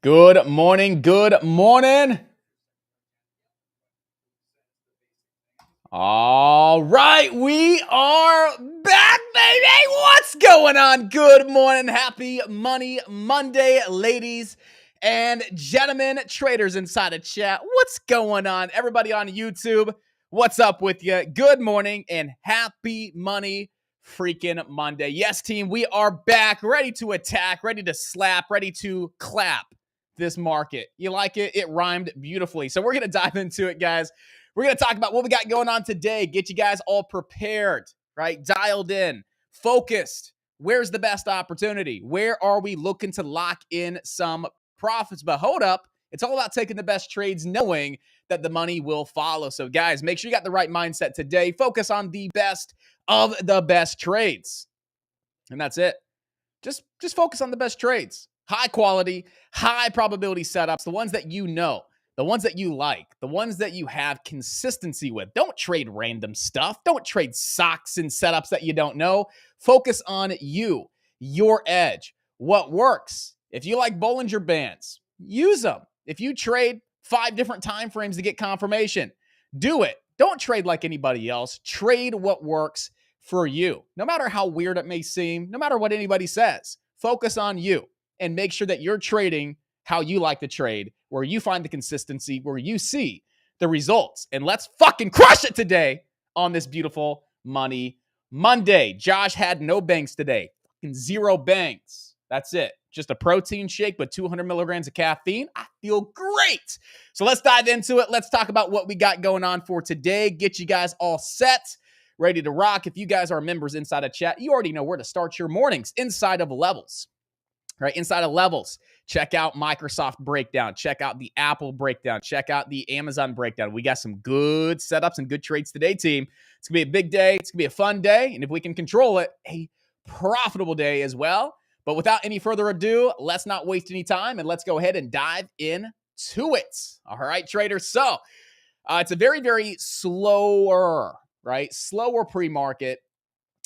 Good morning. Good morning. All right, we are back, baby. What's going on? Good morning. Happy Money Monday, ladies and gentlemen, traders inside of chat. What's going on? Everybody on YouTube, what's up with you? Good morning and happy Money freaking Monday. Yes, team, we are back, ready to attack, ready to slap, ready to clap this market. You like it? It rhymed beautifully. So we're going to dive into it, guys. We're going to talk about what we got going on today, get you guys all prepared, right? Dialed in, focused. Where's the best opportunity? Where are we looking to lock in some profits? But hold up, it's all about taking the best trades, knowing that the money will follow. So guys, make sure you got the right mindset today. Focus on the best of the best trades. And that's it. Just focus on the best trades. High quality, high probability setups, the ones that you know, the ones that you like, the ones that you have consistency with. Don't trade random stuff. Don't trade socks and setups that you don't know. Focus on you, your edge, what works. If you like Bollinger Bands, use them. If you trade 5 different time frames to get confirmation, do it. Don't trade like anybody else. Trade what works for you. No matter how weird it may seem, no matter what anybody says, focus on you and make sure that you're trading how you like to trade, where you find the consistency, where you see the results. And let's fucking crush it today on this beautiful Money Monday. Josh had no bangs today. Fucking 0 bangs. That's it. Just a protein shake with 200 milligrams of caffeine. I feel great. So let's dive into it. Let's talk about what we got going on for today. Get you guys all set, ready to rock. If you guys are members inside of chat, you already know where to start your mornings inside of Levels. Right, inside of Levels, check out Microsoft breakdown, check out the Apple breakdown, check out the Amazon breakdown. We got some good setups and good trades today, team. It's going to be a big day. It's going to be a fun day. And if we can control it, a profitable day as well. But without any further ado, let's not waste any time and let's go ahead and dive into it. All right, traders. So it's a very, very slower pre-market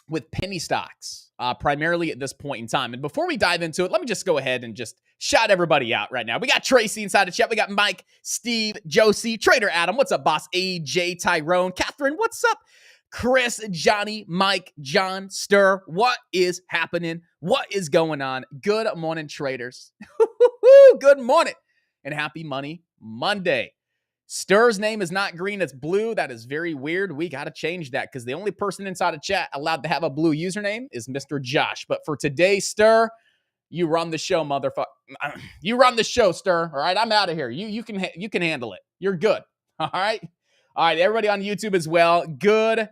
with penny stocks, primarily at this point in time. And before we dive into it, let me just go ahead and just shout everybody out right now. We got Tracy inside the chat. We got Mike, Steve, Josie, Trader Adam. What's up, boss? AJ, Tyrone, Catherine. What's up? Chris, Johnny, Mike, John, Stir. What is happening? What is going on? Good morning, traders. Good morning and happy Money Monday. Stir's name is not green, it's blue. That is very weird. We got to change that because the only person inside of chat allowed to have a blue username is Mr. Josh. But for today, Stir, you run the show, motherfucker. You run the show, Stir. All right, I'm out of here. You can handle it. You're good. All right. All right, everybody on YouTube as well. Good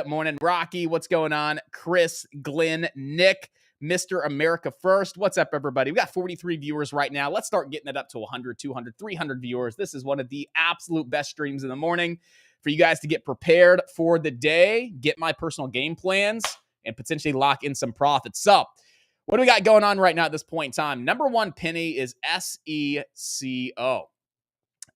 morning, Rocky. What's going on? Chris, Glenn, Nick, Mr. America First. What's up, everybody? We got 43 viewers right now. Let's start getting it up to 100, 200, 300 viewers. This is one of the absolute best streams in the morning for you guys to get prepared for the day, get my personal game plans, and potentially lock in some profits. So what do we got going on right now at this point in time? Number one penny is SECO.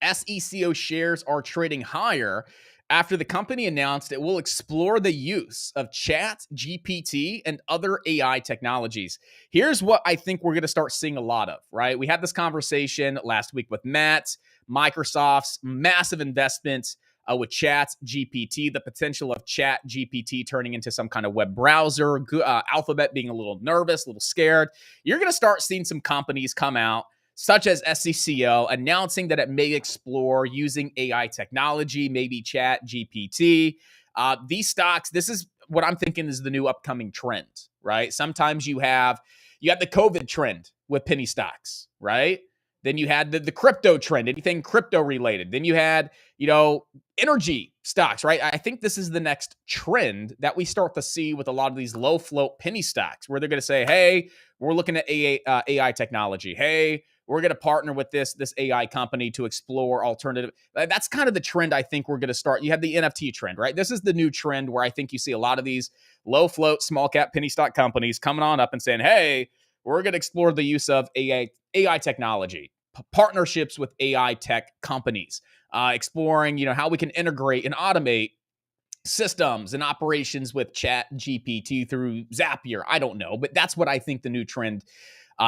SECO shares are trading higher after the company announced it will explore the use of Chat, GPT, and other AI technologies. Here's what I think we're going to start seeing a lot of, right? We had this conversation last week with Matt, Microsoft's massive investment with Chat GPT, the potential of Chat GPT turning into some kind of web browser, Alphabet being a little nervous, a little scared. You're going to start seeing some companies come out such as SECO, announcing that it may explore using AI technology, maybe Chat GPT. These stocks, this is what I'm thinking is the new upcoming trend, right? Sometimes you have the COVID trend with penny stocks, right? Then you had the crypto trend, anything crypto related. Then you had, energy stocks, right? I think this is the next trend that we start to see with a lot of these low float penny stocks, where they're going to say, hey, we're looking at AI technology. Hey, we're going to partner with this AI company to explore alternative. That's kind of the trend I think we're going to start. You have the NFT trend, right? This is the new trend where I think you see a lot of these low float, small cap penny stock companies coming on up and saying, hey, we're going to explore the use of AI technology, partnerships with AI tech companies, exploring, how we can integrate and automate systems and operations with Chat GPT through Zapier. I don't know, but that's what I think the new trend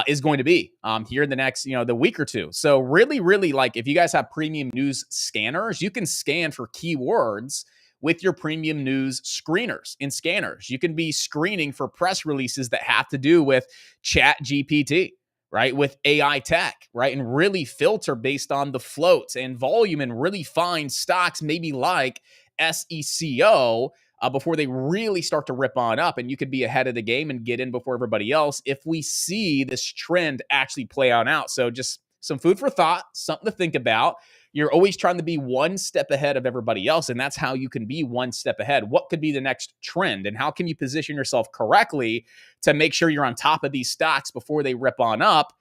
is going to be here in the next, the week or two. So really, really, like, if you guys have premium news scanners, you can scan for keywords with your premium news screeners and scanners. You can be screening for press releases that have to do with Chat GPT, right? With AI tech, right? And really filter based on the floats and volume and really find stocks maybe like SECO before they really start to rip on up. And you could be ahead of the game and get in before everybody else if we see this trend actually play on out. So just some food for thought, something to think about. You're always trying to be one step ahead of everybody else, and that's how you can be one step ahead. What could be the next trend, and how can you position yourself correctly to make sure you're on top of these stocks before they rip on up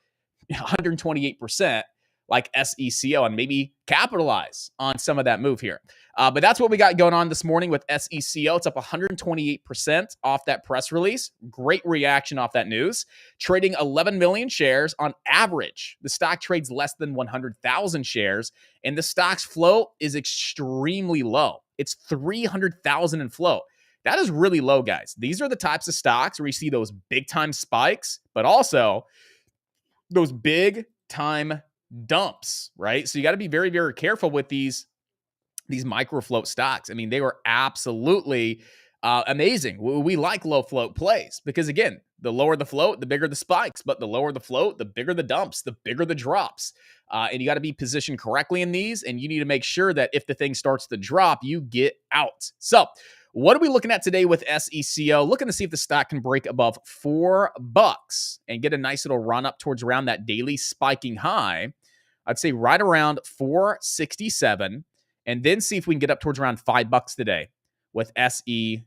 128% like SECO, and maybe capitalize on some of that move here. But that's what we got going on this morning with SECO. It's up 128% off that press release. Great reaction off that news. Trading 11 million shares on average. The stock trades less than 100,000 shares, and the stock's float is extremely low. It's 300,000 in float. That is really low, guys. These are the types of stocks where you see those big time spikes, but also those big time dumps, right? So you got to be very, very careful with these micro float stocks. I mean, they were absolutely amazing. We like low float plays because, again, the lower the float, the bigger the spikes, but the lower the float, the bigger the dumps, the bigger the drops. And you got to be positioned correctly in these, and you need to make sure that if the thing starts to drop, you get out. So what are we looking at today with SECO? Looking to see if the stock can break above $4 and get a nice little run up towards around that daily spiking high. I'd say right around 467, and then see if we can get up towards around $5 today with SECO.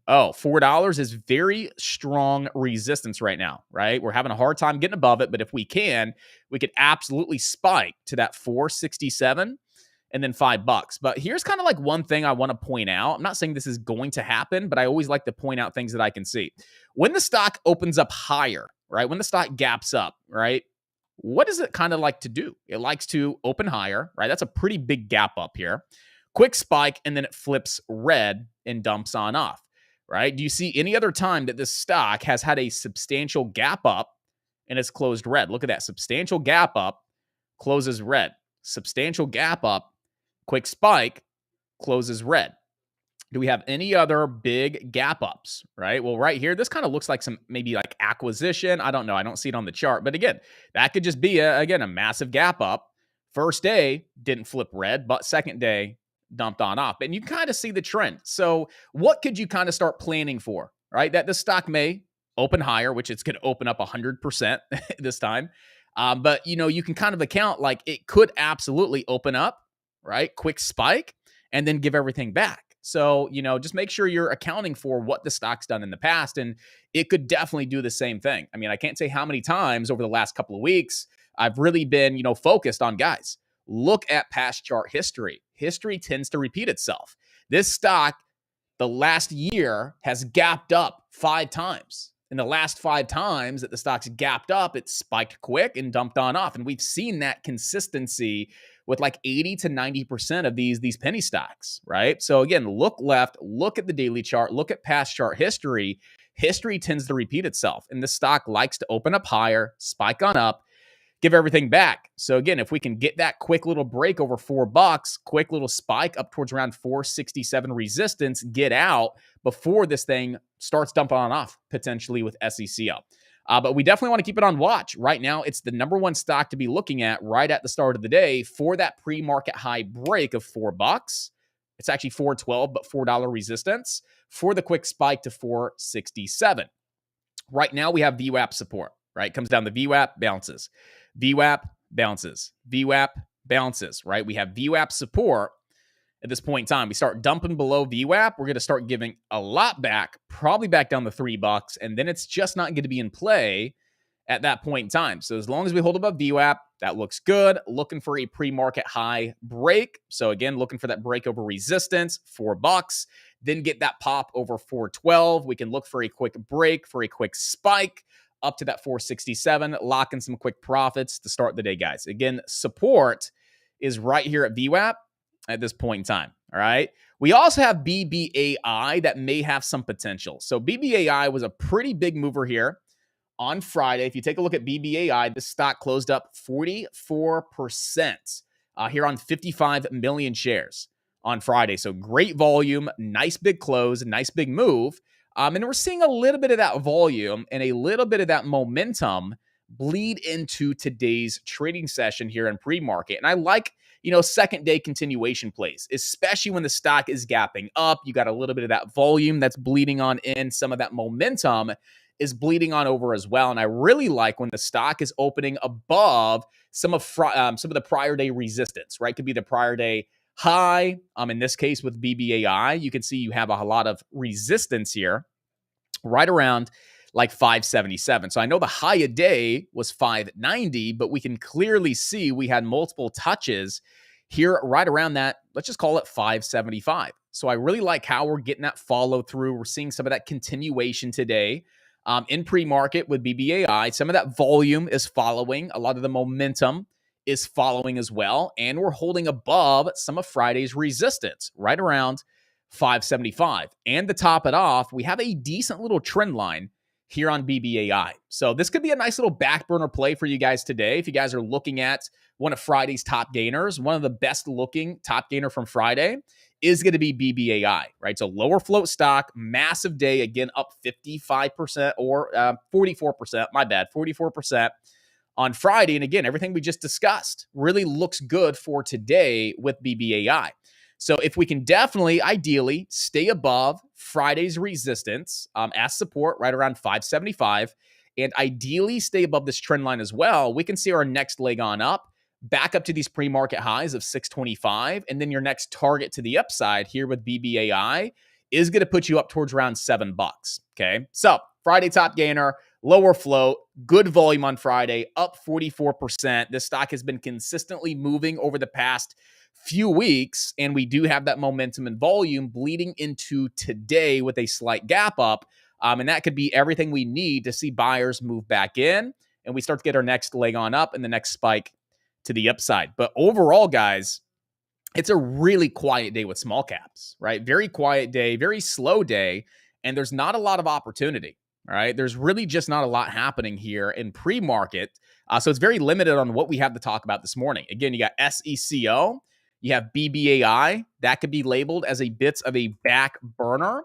$4 is very strong resistance right now, right? We're having a hard time getting above it, but if we can, we could absolutely spike to that 467 and then $5. But here's kind of like one thing I want to point out. I'm not saying this is going to happen, but I always like to point out things that I can see. When the stock opens up higher, right? When the stock gaps up, right? What does it kind of like to do? It likes to open higher, right? That's a pretty big gap up here. Quick spike, and then it flips red and dumps on off, right? Do you see any other time that this stock has had a substantial gap up and it's closed red? Look at that. Substantial gap up, closes red. Substantial gap up, quick spike, closes red. Do we have any other big gap ups, right? Well, right here, this kind of looks like some maybe like acquisition. I don't know. I don't see it on the chart. But again, that could just be, a massive gap up. First day, didn't flip red, but second day, dumped on off. And you kind of see the trend. So what could you kind of start planning for, right? That the stock may open higher, which it's going to open up 100% this time. But, you can kind of account like it could absolutely open up, right? Quick spike, and then give everything back. So, just make sure you're accounting for what the stock's done in the past, and it could definitely do the same thing. I mean, I can't say how many times over the last couple of weeks I've really been, focused on, guys, look at past chart history. History tends to repeat itself. This stock, the last year, has gapped up 5 times. In the last 5 times that the stock's gapped up, it spiked quick and dumped on off. And we've seen that consistency with like 80 to 90% of these penny stocks, right? So again, look left, look at the daily chart, look at past chart history. History tends to repeat itself, and the stock likes to open up higher, spike on up, give everything back. So again, if we can get that quick little break over $4, quick little spike up towards around 467 resistance, get out before this thing starts dumping on off potentially with SECO. But we definitely want to keep it on watch. Right now, it's the number one stock to be looking at right at the start of the day for that pre-market high break of $4. It's actually $4.12, but $4 resistance for the quick spike to 467. Right now, we have VWAP support, right? Comes down to VWAP, bounces. VWAP, bounces. VWAP, bounces, right? We have VWAP support. At this point in time, we start dumping below VWAP. We're going to start giving a lot back, probably back down to $3, and then it's just not going to be in play at that point in time. So as long as we hold above VWAP, that looks good. Looking for a pre-market high break. So again, looking for that break over resistance, $4. Then get that pop over 412. We can look for a quick break, for a quick spike up to that 467. Lock in some quick profits to start the day, guys. Again, support is right here at VWAP at this point in time. All right. We also have BBAI that may have some potential. So BBAI was a pretty big mover here on Friday, if you take a look at BBAI, the stock closed up 44% here on 55 million shares on Friday. So great volume, nice big close, nice big move. And we're seeing a little bit of that volume and a little bit of that momentum bleed into today's trading session here in pre-market. And I like, second day continuation plays, especially when the stock is gapping up. You got a little bit of that volume that's bleeding on in. Some of that momentum is bleeding on over as well. And I really like when the stock is opening above some of the prior day resistance, right? Could be the prior day high. In this case with BBAI, you can see you have a lot of resistance here right around like 577. So I know the high a day was 590, but we can clearly see we had multiple touches here right around that. Let's just call it 575. So I really like how we're getting that follow through. We're seeing some of that continuation today in pre-market with BBAI. Some of that volume is following. A lot of the momentum is following as well. And we're holding above some of Friday's resistance right around 575. And to top it off, we have a decent little trend line here on BBAI. So this could be a nice little back burner play for you guys today. If you guys are looking at one of Friday's top gainers, one of the best looking top gainer from Friday is going to be BBAI, right? So lower float stock, massive day, again, up 55% or 44%, my bad, 44% on Friday. And again, everything we just discussed really looks good for today with BBAI. So if we can definitely, ideally, stay above Friday's resistance as support right around 575, and ideally stay above this trend line as well, we can see our next leg on up, back up to these pre-market highs of 625, and then your next target to the upside here with BBAI is going to put you up towards around $7. Okay, so Friday top gainer, lower float, good volume on Friday, up 44%. This stock has been consistently moving over the past few weeks, and we do have that momentum and volume bleeding into today with a slight gap up. And that could be everything we need to see buyers move back in, and we start to get our next leg on up and the next spike to the upside. But overall, guys, it's a really quiet day with small caps, right? Very quiet day, very slow day, and there's not a lot of opportunity. All right. There's really just not a lot happening here in pre-market. So it's very limited on what we have to talk about this morning. Again, you got SECO, you have BBAI. That could be labeled as a bit of a back burner.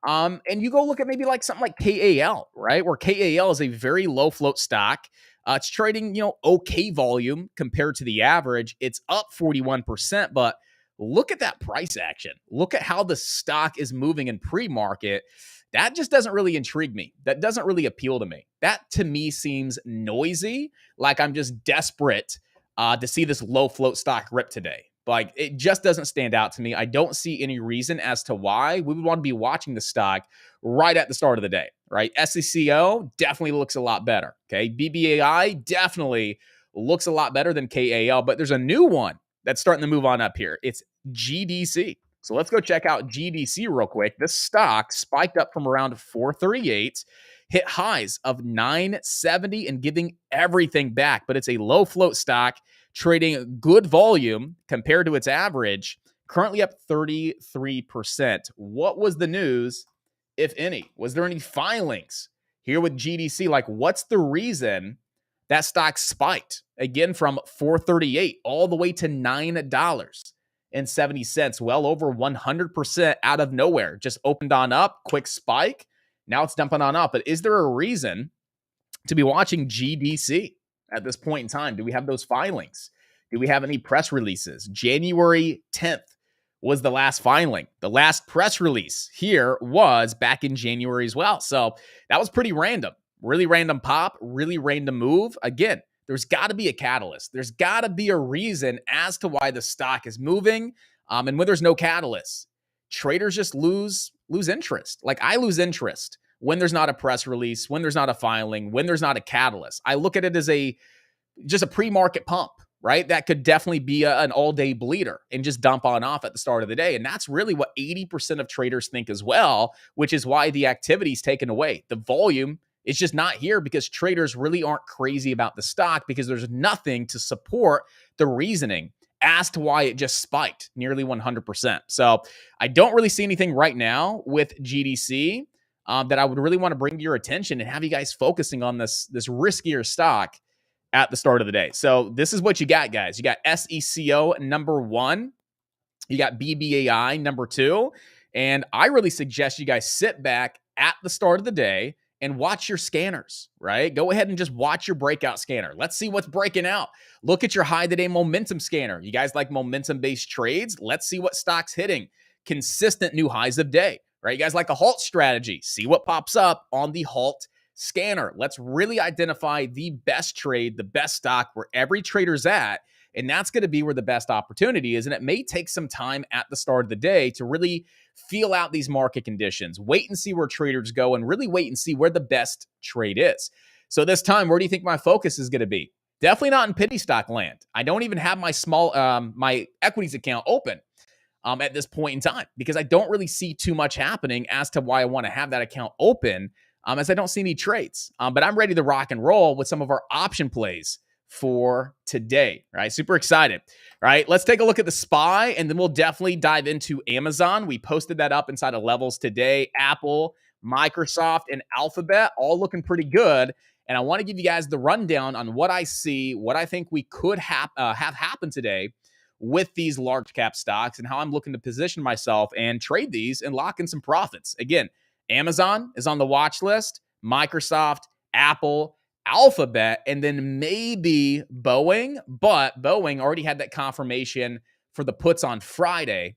And you go look at maybe like something like KAL, right? Where KAL is a very low float stock. It's trading, okay volume compared to the average. It's up 41%, but look at that price action. Look at how the stock is moving in pre-market. That just doesn't really intrigue me. That doesn't really appeal to me. That to me seems noisy, like I'm just desperate to see this low float stock rip today. Like it just doesn't stand out to me. I don't see any reason as to why we would want to be watching the stock right at the start of the day, right? SECO definitely looks a lot better. Okay. BBAI definitely looks a lot better than KAL, but there's a new one that's starting to move on up here. It's GDC. So let's go check out GDC real quick. This stock spiked up from around 438, hit highs of 970 and giving everything back, but it's a low float stock trading good volume compared to its average, currently up 33%. What was the news, if any? Was there any filings here with GDC? Like, what's the reason that stock spiked again from 438 all the way to $9.70? Well over 100% out of nowhere. Just opened on up, quick spike. Now it's dumping on up. But is there a reason to be watching GDC at this point in time? Do we have those filings? Do we have any press releases? January 10th was the last filing. The last press release here was back in January as well. So that was pretty random. Really random pop, really random move. Again, there's got to be a catalyst. There's got to be a reason as to why the stock is moving. And when there's no catalyst, traders just lose interest. Like I lose interest when there's not a press release, when there's not a filing, when there's not a catalyst. I look at it as just a pre-market pump, right? That could definitely be an all-day bleeder and just dump on off at the start of the day. And that's really what 80% of traders think as well, which is why the activity is taken away. The volume is just not here because traders really aren't crazy about the stock because there's nothing to support the reasoning as to why it just spiked nearly 100%. So I don't really see anything right now with GDC. that I would really want to bring to your attention and have you guys focusing on this riskier stock at the start of the day. So this is what you got, guys. You got SECO number 1. You got BBAI number 2. And I really suggest you guys sit back at the start of the day and watch your scanners, right? Go ahead and just watch your breakout scanner. Let's see what's breaking out. Look at your high today momentum scanner. You guys like momentum-based trades? Let's see what stock's hitting consistent new highs of day, right? You guys like a halt strategy? See what pops up on the halt scanner. Let's really identify the best trade, the best stock where every trader's at. And that's going to be where the best opportunity is. And it may take some time at the start of the day to really feel out these market conditions, wait and see where traders go, and really wait and see where the best trade is. So this time, where do you think my focus is going to be? Definitely not in penny stock land. I don't even have my my equities account open at this point in time, because I don't really see too much happening as to why I want to have that account open, as I don't see any trades. But I'm ready to rock and roll with some of our option plays for today, right? Super excited, right? Let's take a look at the SPY, and then we'll definitely dive into Amazon. We posted that up inside of levels today. Apple, Microsoft, and Alphabet all looking pretty good. And I want to give you guys the rundown on what I see, what I think we could have happen today with these large cap stocks, and how I'm looking to position myself and trade these and lock in some profits. Again, Amazon is on the watch list, Microsoft, Apple, Alphabet, and then maybe Boeing, but Boeing already had that confirmation for the puts on Friday.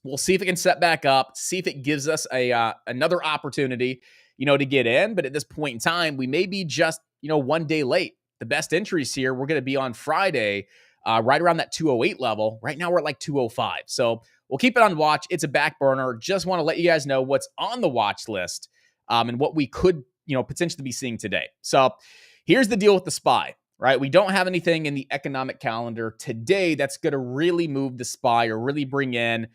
We'll see if it can set back up, see if it gives us another opportunity, to get in. But at this point in time, we may be just, one day late. The best entries here, we're going to be on Friday, right around that 208 level. Right now, we're at like 205. So we'll keep it on watch. It's a back burner. Just want to let you guys know what's on the watch list, and what we could, potentially be seeing today. So here's the deal with the SPY, right? We don't have anything in the economic calendar today that's going to really move the SPY or really bring in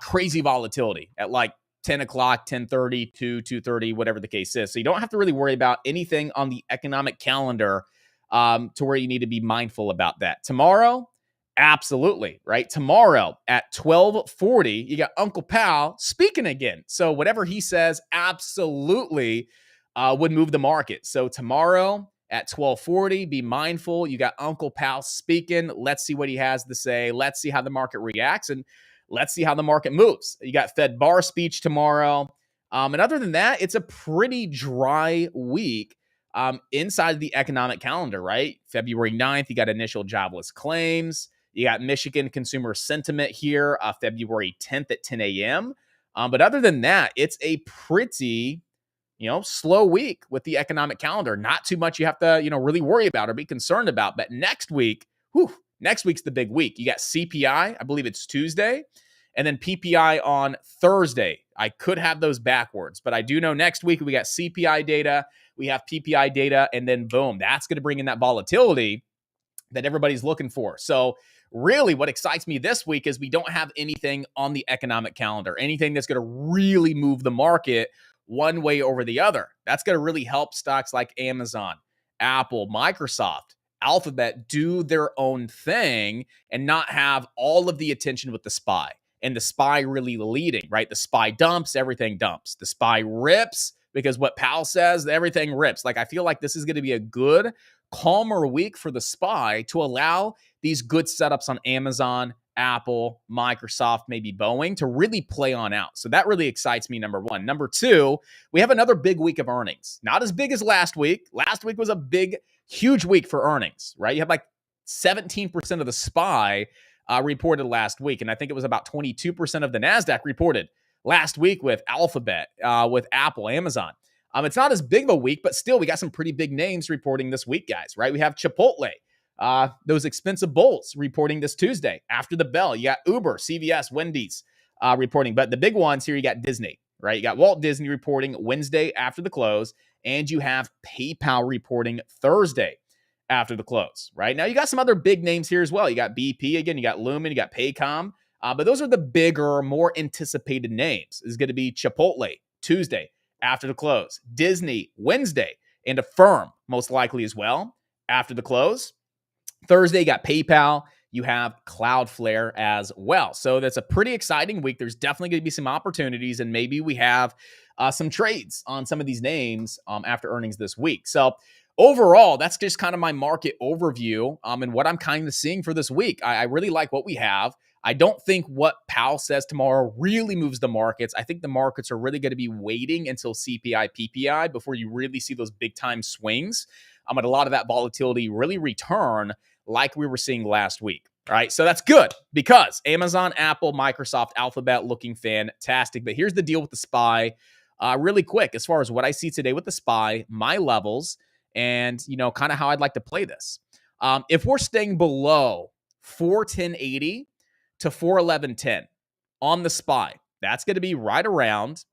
crazy volatility at like 10 o'clock, 10:30, 2:30, whatever the case is. So you don't have to really worry about anything on the economic calendar to where you need to be mindful about that. Tomorrow, absolutely, right? Tomorrow at 12:40, you got Uncle Pal speaking again. So whatever he says, absolutely would move the market. So tomorrow at 12:40, be mindful. You got Uncle Pal speaking. Let's see what he has to say. Let's see how the market reacts, and let's see how the market moves. You got Fed bar speech tomorrow. And other than that, it's a pretty dry week inside of the economic calendar, right? February 9th, you got initial jobless claims. You got Michigan consumer sentiment here, February 10th at 10 a.m. But other than that, it's a pretty slow week with the economic calendar. Not too much you have to, really worry about or be concerned about. But next week, next week's the big week. You got CPI, I believe it's Tuesday, and then PPI on Thursday. I could have those backwards, but I do know next week we got CPI data, we have PPI data, and then boom, that's going to bring in that volatility that everybody's looking for. So really what excites me this week is we don't have anything on the economic calendar, anything that's going to really move the market one way over the other. That's going to really help stocks like Amazon, Apple, Microsoft, Alphabet do their own thing and not have all of the attention with the SPY. And the SPY really leading, right? The SPY dumps, everything dumps. The SPY rips because what Powell says, everything rips. Like, I feel like this is going to be a good, calmer week for the SPY to allow these good setups on Amazon, Apple, Microsoft, maybe Boeing to really play on out. So that really excites me, number one. Number two, we have another big week of earnings. Not as big as last week. Last week was a big, huge week for earnings, right? You have like 17% of the SPY reported last week. And I think it was about 22% of the NASDAQ reported last week with Alphabet, with Apple, Amazon. It's not as big of a week, but still we got some pretty big names reporting this week, guys, right? We have Chipotle, those expensive bowls reporting this Tuesday after the bell. You got Uber, CVS, Wendy's reporting. But the big ones here, you got Disney, right? You got Walt Disney reporting Wednesday after the close, and you have PayPal reporting Thursday after the close, right? Now you got some other big names here as well. You got BP again, you got Lumen, you got Paycom. But those are the bigger, more anticipated names. Is going to be Chipotle Tuesday after the close, Disney Wednesday, and Affirm most likely as well after the close. Thursday, you got PayPal. You have Cloudflare as well. So that's a pretty exciting week. There's definitely going to be some opportunities, and maybe we have some trades on some of these names after earnings this week. So overall, that's just kind of my market overview and what I'm kind of seeing for this week. I really like what we have. I don't think what Powell says tomorrow really moves the markets. I think the markets are really going to be waiting until CPI, PPI before you really see those big time swings. And a lot of that volatility really return like we were seeing last week. All right, so that's good because Amazon, Apple, Microsoft, Alphabet looking fantastic. But here's the deal with the SPY. Really quick, as far as what I see today with the SPY, my levels, and kind of how I'd like to play this. If we're staying below 410.80 to 411.10 on the SPY, that's going to be right around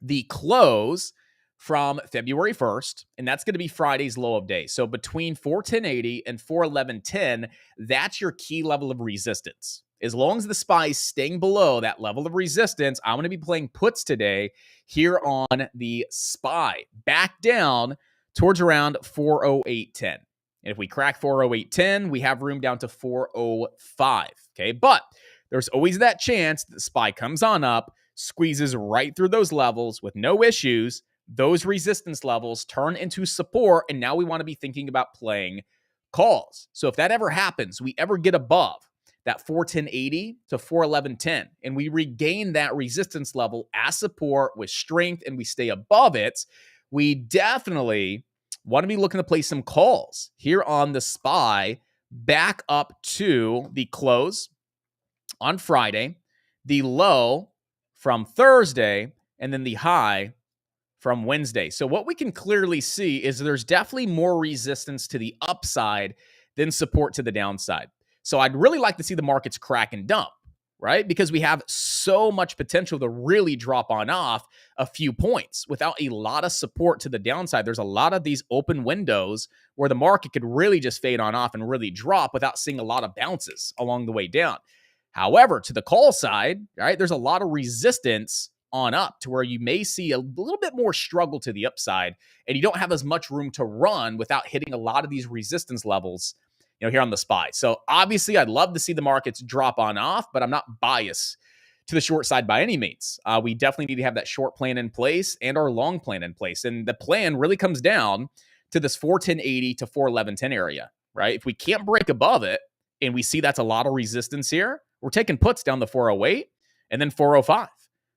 the close from February 1st, and that's going to be Friday's low of day. So between 410.80 and 411.10, that's your key level of resistance. As long as the SPY is staying below that level of resistance, I'm going to be playing puts today here on the SPY, back down towards around 408.10. And if we crack 408.10, we have room down to 405. Okay, but there's always that chance that the SPY comes on up, squeezes right through those levels with no issues. Those resistance levels turn into support, and now we want to be thinking about playing calls. So if that ever happens, we ever get above that 410.80 to 411.10, and we regain that resistance level as support with strength, and we stay above it, we definitely want to be looking to play some calls here on the SPY back up to the close on Friday, the low from Thursday, and then the high from Wednesday. So what we can clearly see is there's definitely more resistance to the upside than support to the downside. So I'd really like to see the markets crack and dump, right? Because we have so much potential to really drop on off a few points without a lot of support to the downside. There's a lot of these open windows where the market could really just fade on off and really drop without seeing a lot of bounces along the way down. However, to the call side, right, there's a lot of resistance on up to where you may see a little bit more struggle to the upside, and you don't have as much room to run without hitting a lot of these resistance levels, here on the SPY. So obviously, I'd love to see the markets drop on off, but I'm not biased to the short side by any means. We definitely need to have that short plan in place and our long plan in place. And the plan really comes down to this 410.80 to 411.10 area, right? If we can't break above it, and we see that's a lot of resistance here, we're taking puts down to 408 and then 405.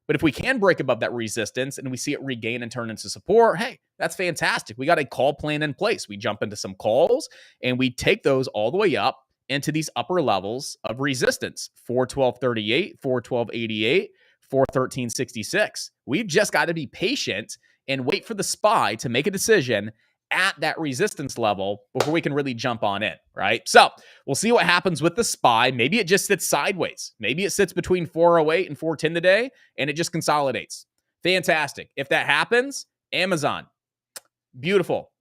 But if we can break above that resistance and we see it regain and turn into support, hey, that's fantastic. We got a call plan in place. We jump into some calls and we take those all the way up into these upper levels of resistance, 412.38, 412.88, 413.66. We've just got to be patient and wait for the SPY to make a decision at that resistance level before we can really jump on in, right? So we'll see what happens with the SPY. Maybe it just sits sideways. Maybe it sits between 408 and 410 today, and it just consolidates. Fantastic. If that happens, Amazon, beautiful.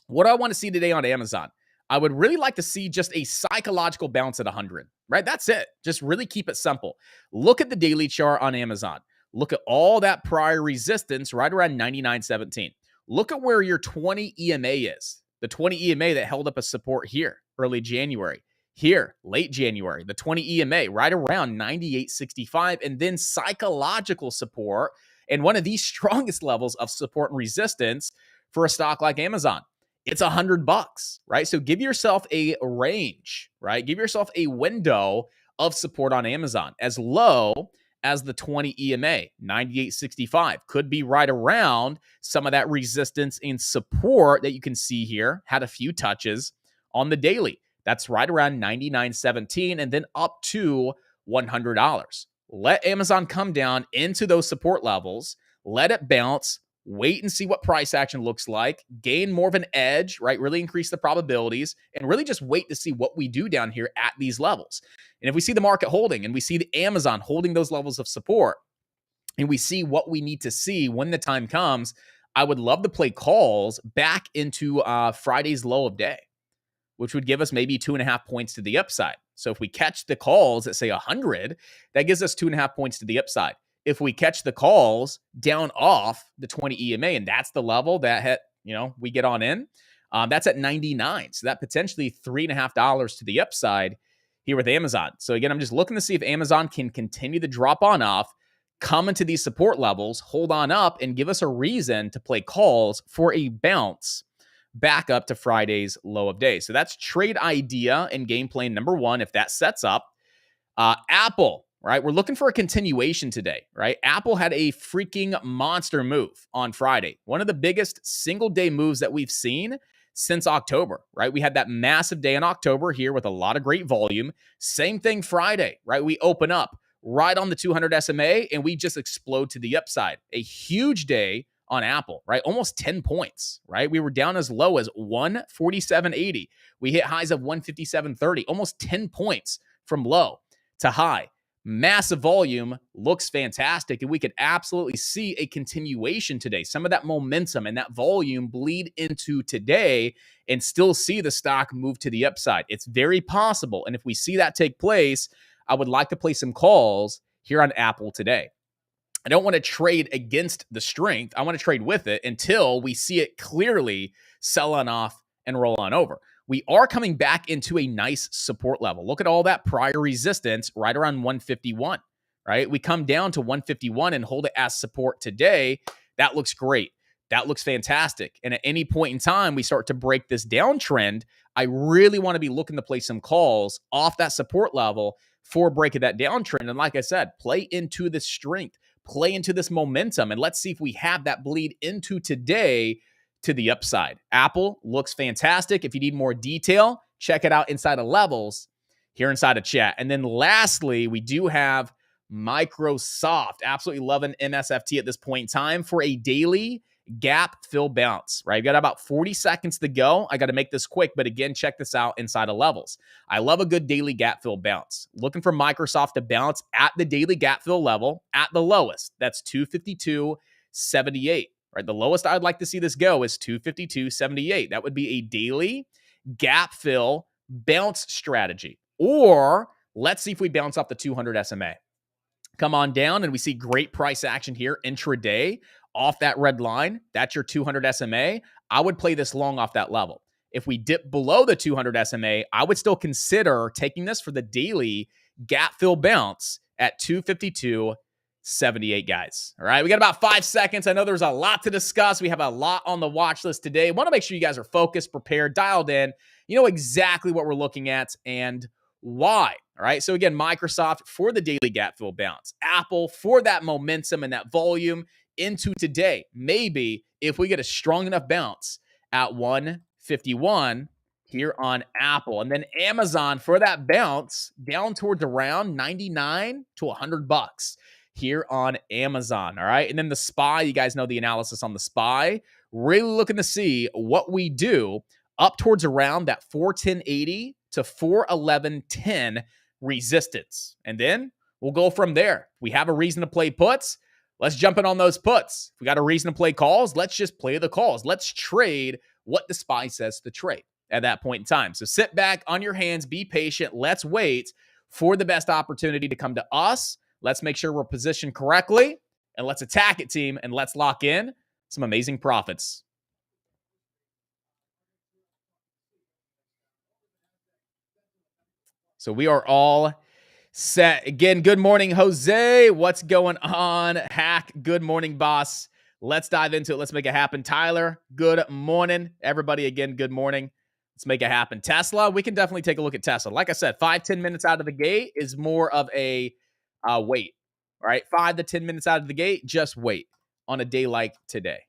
What do I want to see today on Amazon? I would really like to see just a psychological bounce at 100, right? That's it. Just really keep it simple. Look at the daily chart on Amazon. Look at all that prior resistance right around 99.17. Look at where your 20 EMA is. The 20 EMA that held up a support here, early January. Here, late January. The 20 EMA right around 98.65. And then psychological support and one of the strongest levels of support and resistance for a stock like Amazon. It's $100, right? So give yourself a range, right? Give yourself a window of support on Amazon. As low as the 20 EMA, 98.65, could be right around some of that resistance and support that you can see here. Had a few touches on the daily. That's right around 99.17 and then up to $100. Let Amazon come down into those support levels. Let it bounce. Wait and see what price action looks like. Gain more of an edge, right? Really increase the probabilities and really just wait to see what we do down here at these levels. And if we see the market holding and we see the Amazon holding those levels of support and we see what we need to see when the time comes, I would love to play calls back into Friday's low of day, which would give us maybe 2.5 points to the upside. So if we catch the calls at say 100, that gives us 2.5 points to the upside. If we catch the calls down off the 20 EMA, and that's the level that we get on in, that's at 99. So that potentially $3.50 to the upside here with Amazon. So again, I'm just looking to see if Amazon can continue to drop on off, come into these support levels, hold on up, and give us a reason to play calls for a bounce back up to Friday's low of day. So that's trade idea and game plan number one. If that sets up, Apple, right? We're looking for a continuation today, right? Apple had a freaking monster move on Friday. One of the biggest single day moves that we've seen since October, right? We had that massive day in October here with a lot of great volume. Same thing Friday, right? We open up right on the 200 SMA and we just explode to the upside. A huge day on Apple, right? Almost 10 points, right? We were down as low as 147.80. We hit highs of 157.30, almost 10 points from low to high. Massive volume, looks fantastic, and we could absolutely see a continuation today. Some of that momentum and that volume bleed into today and still see the stock move to the upside. It's very possible. And if we see that take place, I would like to play some calls here on Apple today. I don't want to trade against the strength. I want to trade with it until we see it clearly sell on off and roll on over. We are coming back into a nice support level. Look at all that prior resistance right around 151, right? We come down to 151 and hold it as support today. That looks great. That looks fantastic. And at any point in time, we start to break this downtrend. I really want to be looking to play some calls off that support level for breaking that downtrend. And like I said, play into the strength, play into this momentum, and let's see if we have that bleed into today to the upside. Apple looks fantastic. If you need more detail, check it out inside of levels here inside of chat. And then lastly, we do have Microsoft. Absolutely loving MSFT at this point in time for a daily gap fill bounce, right? I've got about 40 seconds to go. I got to make this quick, but again, check this out inside of levels. I love a good daily gap fill bounce. Looking for Microsoft to bounce at the daily gap fill level at the lowest. That's 252.78, right? The lowest I'd like to see this go is 252.78. That would be a daily gap fill bounce strategy. Or let's see if we bounce off the 200 SMA. Come on down and we see great price action here intraday off that red line. That's your 200 SMA. I would play this long off that level. If we dip below the 200 SMA, I would still consider taking this for the daily gap fill bounce at 252.78, guys. All right, we got about 5 seconds. I know there's a lot to discuss. We have a lot on the watch list today. Want to make sure you guys are focused, prepared, dialed in. You know exactly what we're looking at and why. All right. So again, Microsoft for the daily gap fill bounce, Apple for that momentum and that volume into today. Maybe if we get a strong enough bounce at 151 here on Apple, and then Amazon for that bounce down towards around 99 to $100 here on Amazon. All right. And then the SPY, you guys know the analysis on the SPY. Really looking to see what we do up towards around that 410.80 to 411.10 resistance. And then we'll go from there. We have a reason to play puts. Let's jump in on those puts. If we got a reason to play calls, let's just play the calls. Let's trade what the SPY says to trade at that point in time. So sit back on your hands, be patient. Let's wait for the best opportunity to come to us. Let's make sure we're positioned correctly, and let's attack it, team, and let's lock in some amazing profits. So we are all set. Again, good morning, Jose. What's going on? Hack, good morning, boss. Let's dive into it. Let's make it happen. Tyler, good morning. Everybody, again, good morning. Let's make it happen. Tesla, we can definitely take a look at Tesla. Like I said, 5-10 minutes out of the gate is more of a wait. All right, 5 to 10 minutes out of the gate, just wait on a day like today.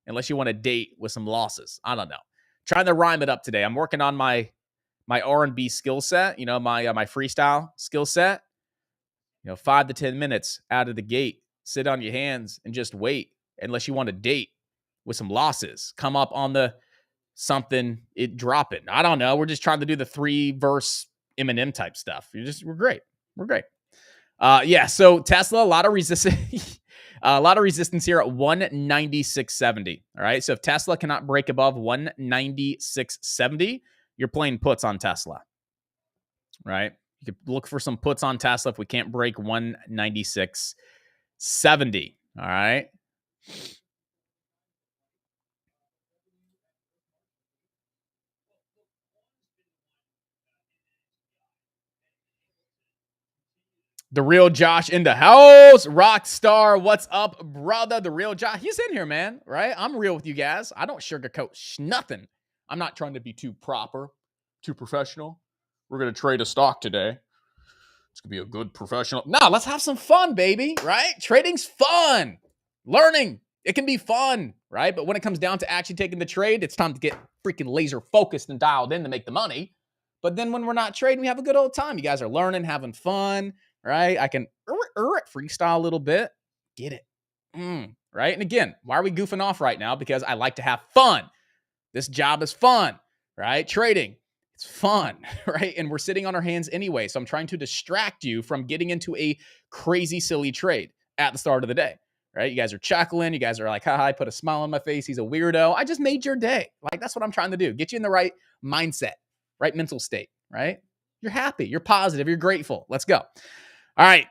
Unless you want to date with some losses. I don't know. Trying to rhyme it up today. I'm working on my R&B skill set, my freestyle skill set. 5 to 10 minutes out of the gate, sit on your hands and just wait. Unless you want to date with some losses, come up on the something, it drop it. I don't know. We're just trying to do the 3-verse Eminem type stuff. We're great. We're great. So Tesla, a lot of resistance. A lot of resistance here at 196.70. All right. So if Tesla cannot break above 196.70, you're playing puts on Tesla. Right. You could look for some puts on Tesla if we can't break 196.70. All right. The real Josh in the house. Rockstar, what's up, brother? The real Josh. He's in here, man, right? I'm real with you guys. I don't sugarcoat nothing. I'm not trying to be too proper, too professional. We're going to trade a stock today. It's going to be a good professional. Nah, let's have some fun, baby, right? Trading's fun. Learning, it can be fun, right? But when it comes down to actually taking the trade, it's time to get freaking laser focused and dialed in to make the money. But then when we're not trading, we have a good old time. You guys are learning, having fun, right? I can freestyle a little bit. Get it. Right? And again, why are we goofing off right now? Because I like to have fun. This job is fun, right? Trading, it's fun, right? And we're sitting on our hands anyway. So I'm trying to distract you from getting into a crazy, silly trade at the start of the day, right? You guys are chuckling. You guys are like, haha, I put a smile on my face. He's a weirdo. I just made your day. Like, that's what I'm trying to do. Get you in the right mindset, right mental state, right? You're happy. You're positive. You're grateful. Let's go. All right.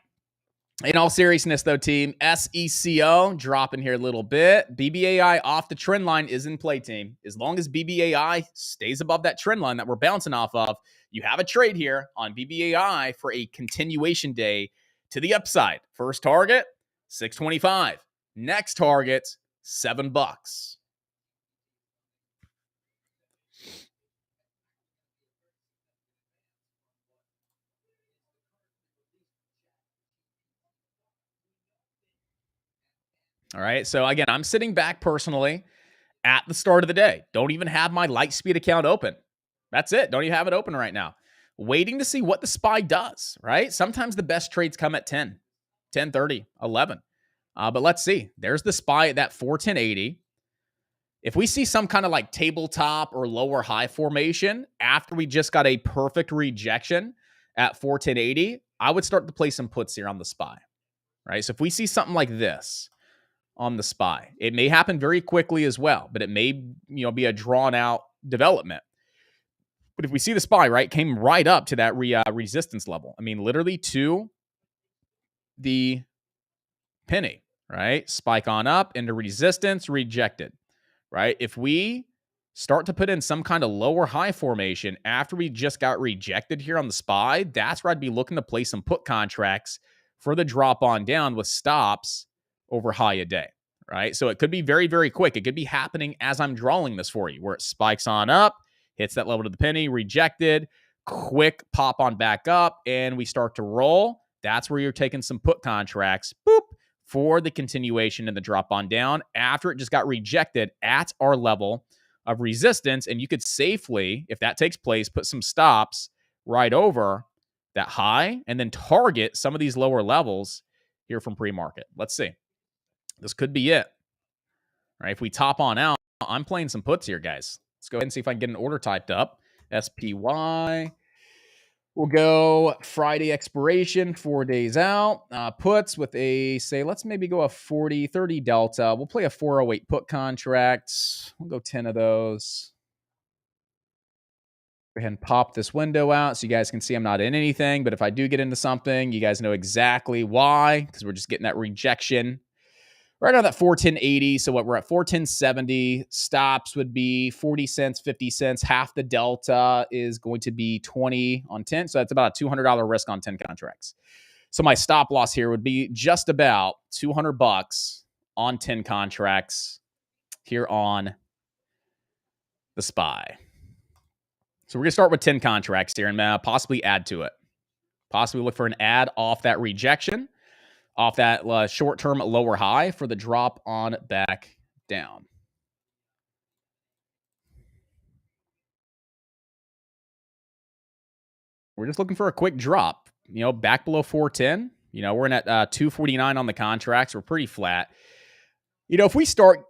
In all seriousness, though, team, SECO dropping here a little bit. BBAI off the trend line is in play, team. As long as BBAI stays above that trend line that we're bouncing off of, you have a trade here on BBAI for a continuation day to the upside. First target, 625. Next target, $7. All right. So again, I'm sitting back personally at the start of the day. Don't even have my Lightspeed account open. That's it. Don't even have it open right now. Waiting to see what the SPY does, right? Sometimes the best trades come at 10, 10:30, 11. But let's see. There's the SPY at that 410.80. If we see some kind of like tabletop or lower high formation after we just got a perfect rejection at 410.80, I would start to play some puts here on the SPY, right? So if we see something like this on the SPY, it may happen very quickly as well, but it may, be a drawn out development. But if we see the SPY, right, came right up to that resistance level. I mean, literally to the penny, right? Spike on up into resistance, rejected, right? If we start to put in some kind of lower high formation after we just got rejected here on the SPY, that's where I'd be looking to play some put contracts for the drop on down with stops over high a day, right? So it could be very, very quick. It could be happening as I'm drawing this for you, where it spikes on up, hits that level to the penny, rejected, quick pop on back up, and we start to roll. That's where you're taking some put contracts, boop, for the continuation and the drop on down after it just got rejected at our level of resistance. And you could safely, if that takes place, put some stops right over that high and then target some of these lower levels here from pre-market. Let's see. This could be it. All right, if we top on out, I'm playing some puts here, guys. Let's go ahead and see if I can get an order typed up. SPY. We'll go Friday expiration, 4 days out. Puts with a, say, let's maybe go a 40, 30 delta. We'll play a 408 put contract. We'll go 10 of those. Go ahead and pop this window out so you guys can see I'm not in anything. But if I do get into something, you guys know exactly why, because we're just getting that rejection. Right on that 410.80. So what we're at 410.70. Stops would be 40 cents, 50 cents. Half the delta is going to be 20 on 10. So that's about a $200 risk on 10 contracts. So my stop loss here would be just about $200 on 10 contracts here on the SPY. So we're going to start with 10 contracts here and possibly add to it. Possibly look for an add off that rejection, off that short-term lower high for the drop on back down. We're just looking for a quick drop, back below 410. We're in at 249 on the contracts. We're pretty flat. If we start,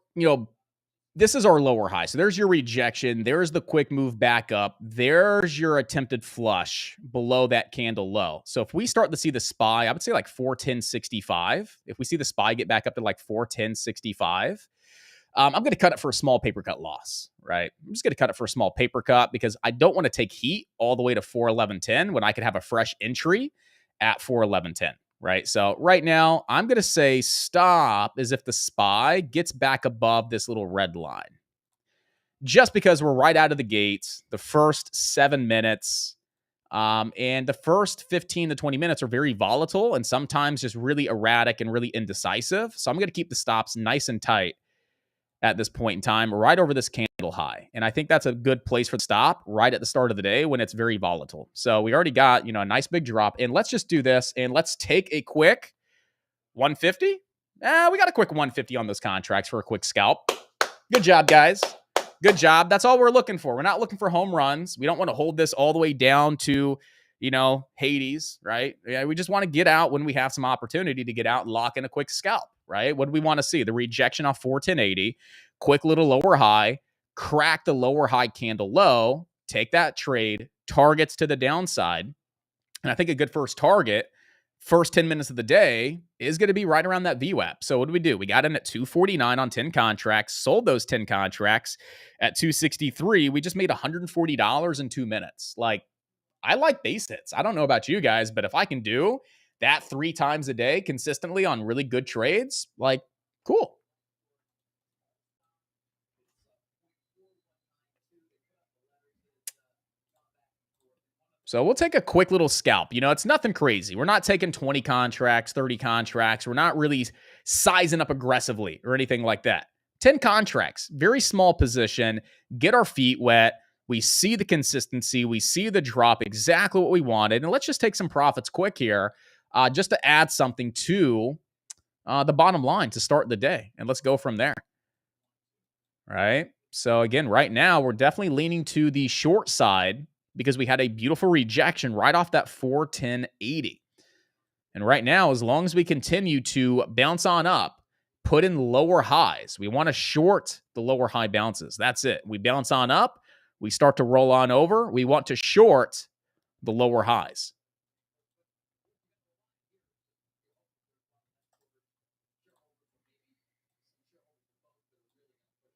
this is our lower high. So there's your rejection. There's the quick move back up. There's your attempted flush below that candle low. So if we start to see the SPY, I would say like 410.65. If we see the SPY get back up to like 410.65, I'm going to cut it for a small paper cut loss, right? I'm just going to cut it for a small paper cut because I don't want to take heat all the way to 411.10 when I could have a fresh entry at 411.10. Right. So right now, I'm going to say stop as if the SPY gets back above this little red line. Just because we're right out of the gates, the first 7 minutes, And the first 15 to 20 minutes are very volatile and sometimes just really erratic and really indecisive. So I'm going to keep the stops nice and tight at this point in time, right over this candle high. And I think that's a good place for the stop right at the start of the day when it's very volatile. So we already got, a nice big drop. And let's just do this and let's take a quick 150. We got a quick 150 on those contracts for a quick scalp. Good job, guys. Good job. That's all we're looking for. We're not looking for home runs. We don't want to hold this all the way down to, Hades, right? Yeah, we just want to get out when we have some opportunity to get out and lock in a quick scalp, right? What do we want to see? The rejection off 41080, quick little lower high, crack the lower high candle low, take that trade, targets to the downside. And I think a good first target, first 10 minutes of the day, is going to be right around that VWAP. So what do? We got in at 249 on 10 contracts, sold those 10 contracts at 263. We just made $140 in 2 minutes. Like, I like base hits. I don't know about you guys, but if I can do that 3 times a day consistently on really good trades, like, cool. So we'll take a quick little scalp. It's nothing crazy. We're not taking 20 contracts, 30 contracts. We're not really sizing up aggressively or anything like that. 10 contracts, very small position, get our feet wet. We see the consistency. We see the drop, exactly what we wanted. And let's just take some profits quick here just to add something to the bottom line to start the day. And let's go from there. Right? So again, right now, we're definitely leaning to the short side because we had a beautiful rejection right off that 410.80. And right now, as long as we continue to bounce on up, put in lower highs, we want to short the lower high bounces. That's it. We bounce on up, we start to roll on over. We want to short the lower highs.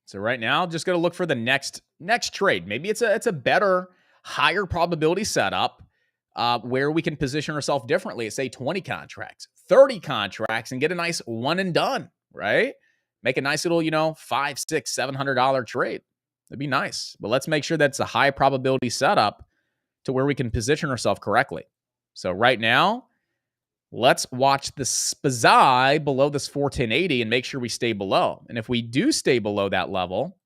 So right now, just going to look for the next trade. Maybe it's a better, higher probability setup where we can position ourselves differently at, say, 20 contracts, 30 contracts, and get a nice one and done, right? Make a nice little, $500, $600, $700 trade. That'd be nice. But let's make sure that's a high probability setup to where we can position ourselves correctly. So right now, let's watch the SPY below this 410.80 and make sure we stay below. And if we do stay below that level,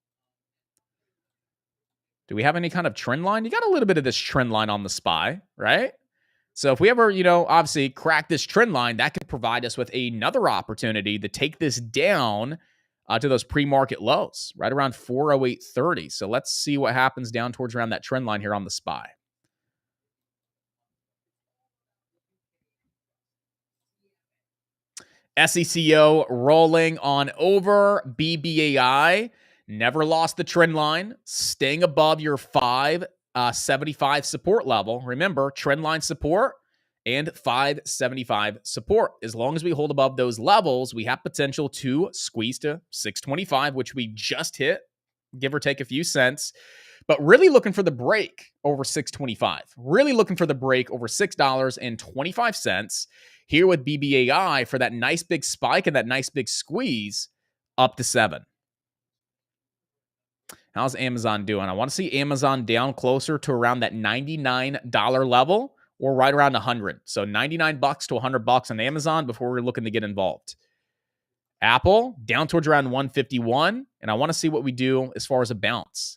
do we have any kind of trend line? You got a little bit of this trend line on the SPY, right? So if we ever, obviously crack this trend line, that could provide us with another opportunity to take this down to those pre-market lows, right around 408.30. So let's see what happens down towards around that trend line here on the SPY. SECO rolling on over. BBAI never lost the trend line, staying above your 575 support level. Remember, trend line support and 575 support. As long as we hold above those levels, we have potential to squeeze to 625, which we just hit, give or take a few cents. But really looking for the break over 625. Really looking for the break over $6.25 here with BBAI for that nice big spike and that nice big squeeze up to 7. How's Amazon doing? I want to see Amazon down closer to around that $99 level or right around 100. So $99 to $100 on Amazon before we're looking to get involved. Apple down towards around 151, and I want to see what we do as far as a bounce.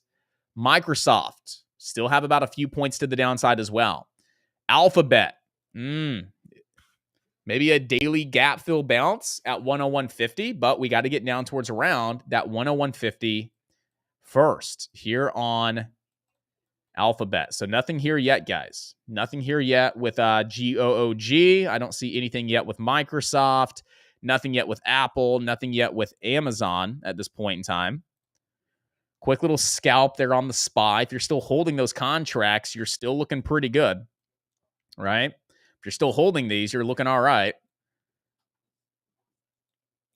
Microsoft still have about a few points to the downside as well. Alphabet, maybe a daily gap fill bounce at 101.50, but we got to get down towards around that 101.50 first here on Alphabet. So nothing here yet, guys. Nothing here yet with GOOG. I don't see anything yet with Microsoft. Nothing yet with Apple. Nothing yet with Amazon at this point in time. Quick little scalp there on the SPY. If you're still holding those contracts, you're still looking pretty good, right? If you're still holding these, you're looking all right.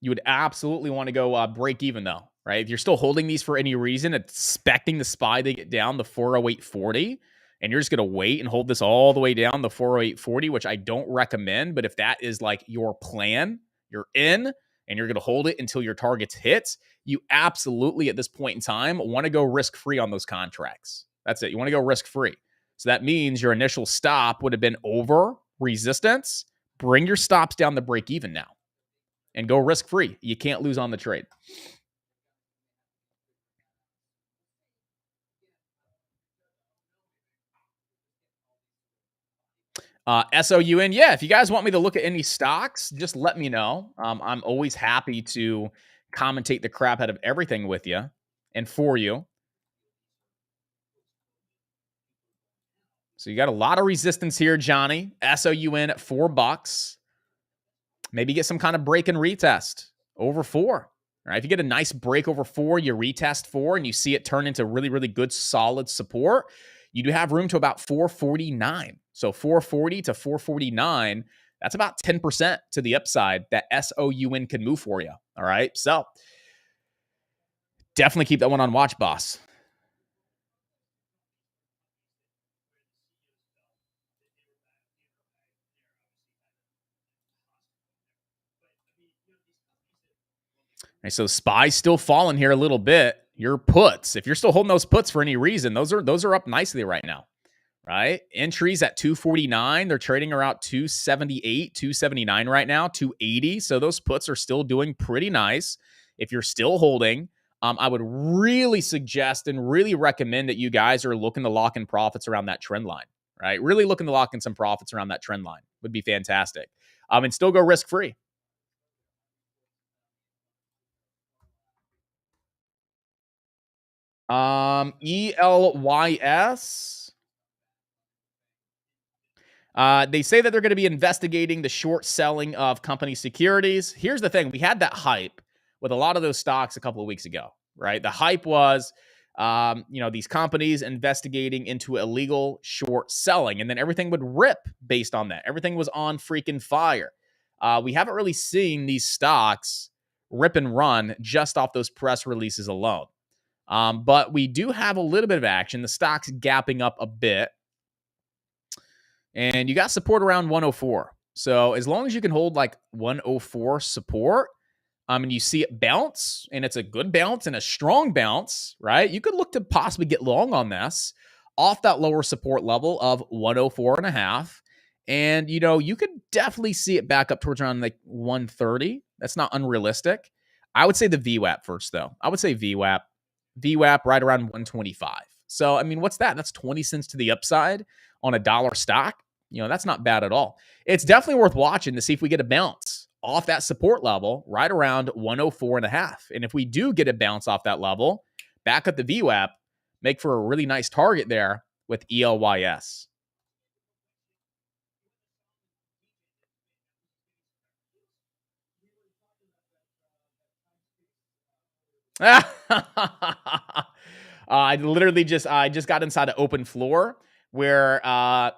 You would absolutely want to go break even, though, right? If you're still holding these for any reason, expecting the SPY to get down to 408.40, and you're just going to wait and hold this all the way down to 408.40, which I don't recommend, but if that is like your plan, you're in, and you're going to hold it until your targets hit, you absolutely, at this point in time, want to go risk-free on those contracts. That's it. You want to go risk-free. So that means your initial stop would have been over resistance. Bring your stops down the break even now and go risk free. You can't lose on the trade. SOUN, yeah. If you guys want me to look at any stocks, just let me know. I'm always happy to commentate the crap out of everything with you and for you. So you got a lot of resistance here, Johnny. SOUN at $4. Maybe get some kind of break and retest over 4. All right, if you get a nice break over 4, you retest 4, and you see it turn into really, really good, solid support, you do have room to about 449. So 440 to 449, that's about 10% to the upside that SOUN can move for you. All right, so definitely keep that one on watch, boss. And so SPY's still falling here a little bit. Your puts, if you're still holding those puts for any reason, those are up nicely right now. Right? Entries at 249. They're trading around 278, 279 right now, 280. So those puts are still doing pretty nice. If you're still holding, I would really suggest and really recommend that you guys are looking to lock in profits around that trend line, right? Really looking to lock in some profits around that trend line would be fantastic. And still go risk free. ELYS. They say that they're going to be investigating the short selling of company securities. Here's the thing. We had that hype with a lot of those stocks a couple of weeks ago, right? The hype was, these companies investigating into illegal short selling, and then everything would rip based on that. Everything was on freaking fire. We haven't really seen these stocks rip and run just off those press releases alone. But we do have a little bit of action. The stock's gapping up a bit. And you got support around 104. So as long as you can hold like 104 support, and you see it bounce, and it's a good bounce and a strong bounce, right? You could look to possibly get long on this off that lower support level of 104 and a half. And, you could definitely see it back up towards around like 130. That's not unrealistic. I would say the VWAP first, though. I would say VWAP right around 125. So, I mean, what's that? That's 20 cents to the upside on a dollar stock. That's not bad at all. It's definitely worth watching to see if we get a bounce off that support level right around 104 and a half. And if we do get a bounce off that level, back at the VWAP, make for a really nice target there with ELYS. I just got inside an open floor where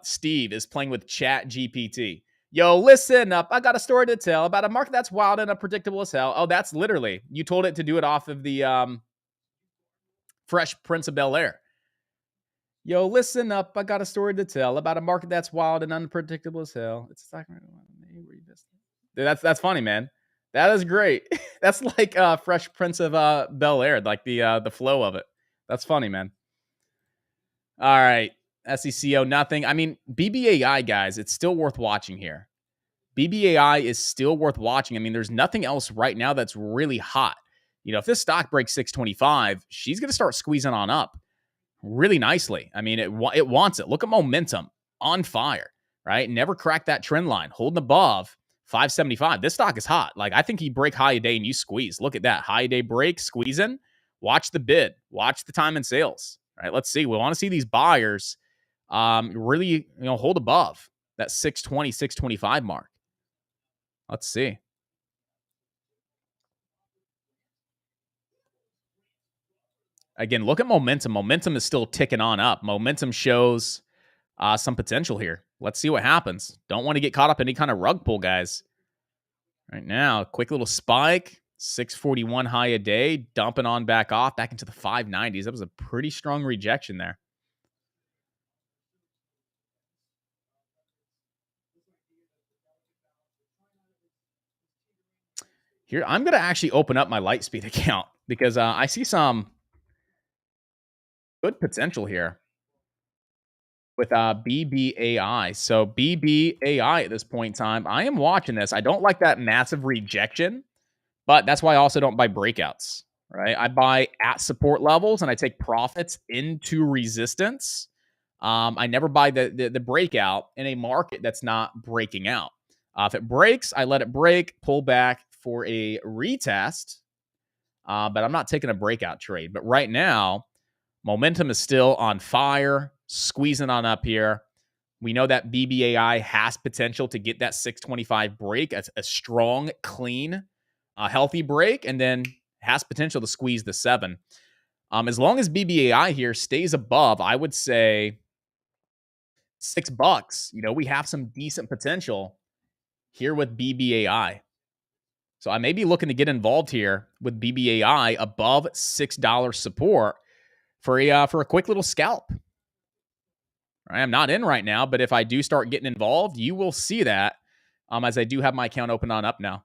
Steve is playing with Chat GPT. Yo, listen up. I got a story to tell about a market that's wild and unpredictable as hell. Oh, that's literally, you told it to do it off of the Fresh Prince of Bel-Air. Yo, listen up. I got a story to tell about a market that's wild and unpredictable as hell. It's like, dude, that's funny, man. That is great. That's like Fresh Prince of Bel-Air, like the flow of it. That's funny, man. All right. SECO, nothing. I mean, BBAI, guys, it's still worth watching here. BBAI is still worth watching. I mean, there's nothing else right now that's really hot. If this stock breaks 625, she's going to start squeezing on up really nicely. I mean, it wants it. Look at momentum on fire, right? Never cracked that trend line, holding above 575. This stock is hot. Like, I think you break high a day and you squeeze. Look at that high day break, squeezing. Watch the bid, watch the time and sales. All right, let's see. We want to see these buyers really, hold above that 620, 625 mark. Let's see. Again, look at momentum. Momentum is still ticking on up. Momentum shows some potential here. Let's see what happens. Don't want to get caught up in any kind of rug pull, guys. Right now, quick little spike. 641 high a day, dumping on back off, back into the 590s. That was a pretty strong rejection there. Here, I'm going to actually open up my Lightspeed account because I see some good potential here. with BBAI. So BBAI at this point in time, I am watching this. I don't like that massive rejection, but that's why I also don't buy breakouts, right? I buy at support levels and I take profits into resistance. I never buy the breakout in a market that's not breaking out. If it breaks, I let it break, pull back for a retest, but I'm not taking a breakout trade. But right now, momentum is still on fire, squeezing on up here. We know that BBAI has potential to get that 625 break, a strong, clean, healthy break, and then has potential to squeeze the 7. As long as BBAI here stays above, I would say $6. We have some decent potential here with BBAI. So I may be looking to get involved here with BBAI above $6 support for a quick little scalp. I'm not in right now, but if I do start getting involved, you will see that as I do have my account open on up now.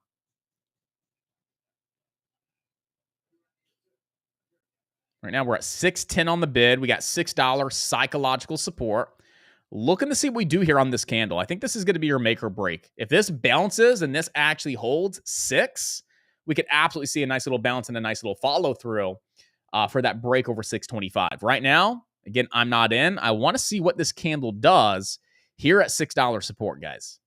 Right now we're at 610 on the bid. We got $6 psychological support. Looking to see what we do here on this candle. I think this is going to be your make or break. If this bounces and this actually holds 6, we could absolutely see a nice little bounce and a nice little follow through for that break over 625. Right now, again, I'm not in. I want to see what this candle does here at $6 support, guys.